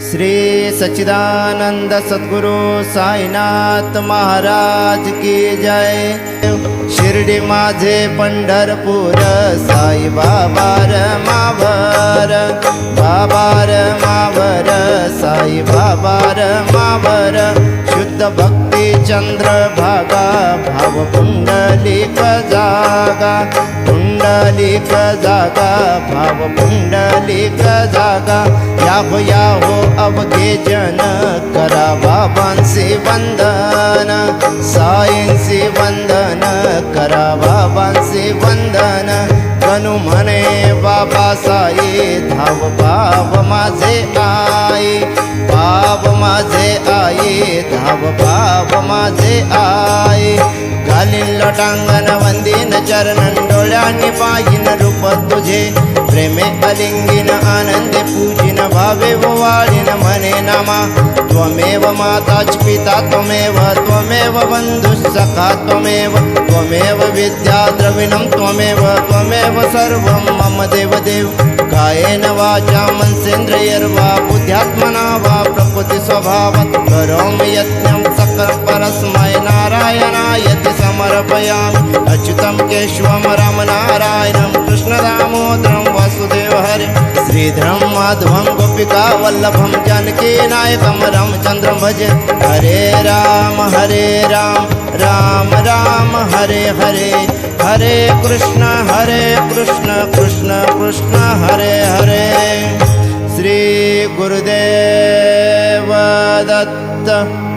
श्री सच्चिदानंद सद्गुरु साईनाथ महाराज की जय। शिर्डी माझे पंढरपूर साई बाबा मावर, बाबा मावर, साई बाबा मावर। शुद्ध भक्ती चंद्र भागा, भाव पुंडलिक जागा, पुंडलिक जागा, भाव पुंडलिक जागा। याहो याहो अवघे जन, करा बाबांचे वंदन, साईंचे वंदन, करा बाबांचे वंदन। गणू म्हणे बाबा साई, धाव भाव माझे आई, भाव माझे आई, धाव भाव माझे आई। घालीन लोटांगण वंदीन चरणन, डोळ्यांनी पाहिन रूप तुझे। प्रेमे अलिंगीन आनंदे पूजिन, भावे वाळीन म्हणे नामा। त्वमेव माताच पिता त्वमेव, त्वमेव बंधुः सखा त्वमेव, त्वमेव विद्या द्रविणं त्वमेव, त्वमेव सर्वं मम देवदेव। कायेन वाचा मनसेन्द्रियर्वा, बुद्ध्यात्मना वा प्रकृति स्वभावात्। करोमि यज्ञं सकलं परस्मै नारायणायति समर्पयामि। अच्युतं केशवं रामनारायणं, कृष्णदामोदरं वासुदेव हरे। श्रीधरं माधवं गोपिका वल्लभं, जानकी नायकं रामचन्द्रं भजे। हरे राम राम राम हरे हरे, हरे कृष्ण कृष्ण कृष्ण हरे हरे। श्री गुरुदेव दत्त।